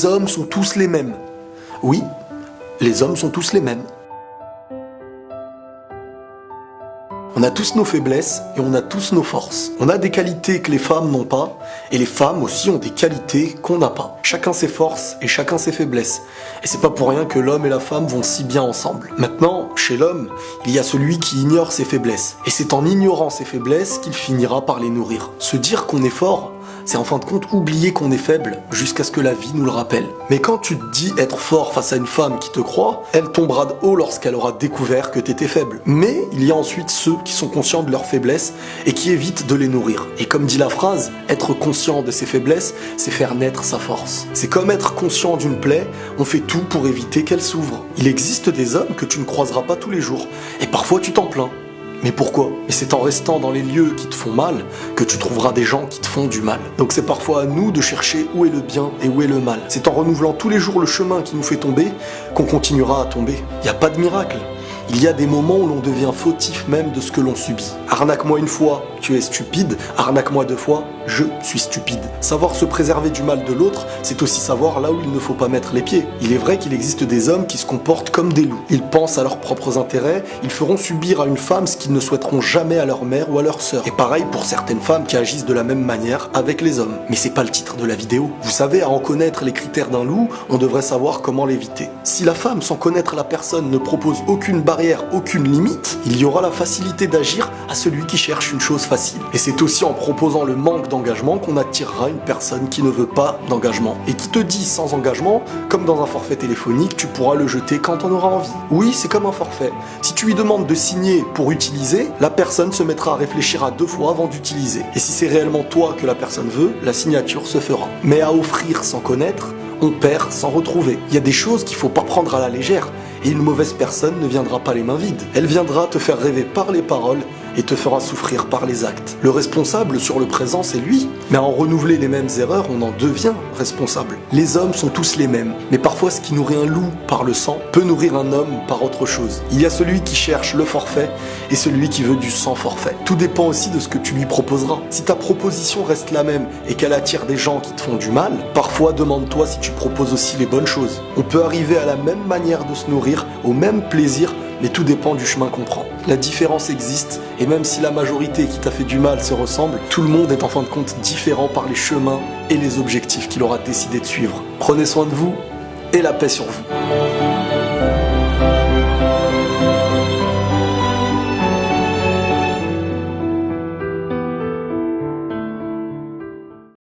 les hommes sont tous les mêmes. Oui, les hommes sont tous les mêmes. On a tous nos faiblesses et on a tous nos forces. On a des qualités que les femmes n'ont pas, et les femmes aussi ont des qualités qu'on n'a pas. Chacun ses forces et chacun ses faiblesses. Et c'est pas pour rien que l'homme et la femme vont si bien ensemble. Maintenant, chez l'homme, il y a celui qui ignore ses faiblesses. Et c'est en ignorant ses faiblesses qu'il finira par les nourrir. Se dire qu'on est fort, c'est en fin de compte oublier qu'on est faible jusqu'à ce que la vie nous le rappelle. Mais quand tu te dis être fort face à une femme qui te croit, elle tombera de haut lorsqu'elle aura découvert que t'étais faible. Mais il y a ensuite ceux qui sont conscients de leurs faiblesses et qui évitent de les nourrir. Et comme dit la phrase, être conscient de ses faiblesses, c'est faire naître sa force. C'est comme être conscient d'une plaie, on fait tout pour éviter qu'elle s'ouvre. Il existe des hommes que tu ne croiseras pas tous les jours, et parfois tu t'en plains. Mais pourquoi? Mais c'est en restant dans les lieux qui te font mal que tu trouveras des gens qui te font du mal. Donc c'est parfois à nous de chercher où est le bien et où est le mal. C'est en renouvelant tous les jours le chemin qui nous fait tomber qu'on continuera à tomber. Il n'y a pas de miracle. Il y a des moments où l'on devient fautif même de ce que l'on subit. Arnaque-moi une fois, tu es stupide. Arnaque-moi deux fois, je suis stupide. Savoir se préserver du mal de l'autre, c'est aussi savoir là où il ne faut pas mettre les pieds. Il est vrai qu'il existe des hommes qui se comportent comme des loups. Ils pensent à leurs propres intérêts, ils feront subir à une femme ce qu'ils ne souhaiteront jamais à leur mère ou à leur sœur. Et pareil pour certaines femmes qui agissent de la même manière avec les hommes. Mais c'est pas le titre de la vidéo. Vous savez, à en connaître les critères d'un loup, on devrait savoir comment l'éviter. Si la femme, sans connaître la personne, ne propose aucune barrière, aucune limite, il y aura la facilité d'agir à celui qui cherche une chose facile. Et c'est aussi en proposant le manque d'engagement qu'on attirera une personne qui ne veut pas d'engagement. Et qui te dit sans engagement, comme dans un forfait téléphonique, tu pourras le jeter quand on aura envie. Oui, c'est comme un forfait. Si tu lui demandes de signer pour utiliser, la personne se mettra à réfléchir à deux fois avant d'utiliser. Et si c'est réellement toi que la personne veut, la signature se fera. Mais à offrir sans connaître, on perd sans retrouver. Il y a des choses qu'il faut pas prendre à la légère. Et une mauvaise personne ne viendra pas les mains vides. Elle viendra te faire rêver par les paroles et te fera souffrir par les actes. Le responsable sur le présent, c'est lui. Mais à en renouveler les mêmes erreurs, on en devient responsable. Les hommes sont tous les mêmes. Mais parfois, ce qui nourrit un loup par le sang peut nourrir un homme par autre chose. Il y a celui qui cherche le forfait et celui qui veut du sans forfait. Tout dépend aussi de ce que tu lui proposeras. Si ta proposition reste la même et qu'elle attire des gens qui te font du mal, parfois demande-toi si tu proposes aussi les bonnes choses. On peut arriver à la même manière de se nourrir, au même plaisir, mais tout dépend du chemin qu'on prend. La différence existe, et même si la majorité qui t'a fait du mal se ressemble, tout le monde est en fin de compte différent par les chemins et les objectifs qu'il aura décidé de suivre. Prenez soin de vous, et la paix sur vous.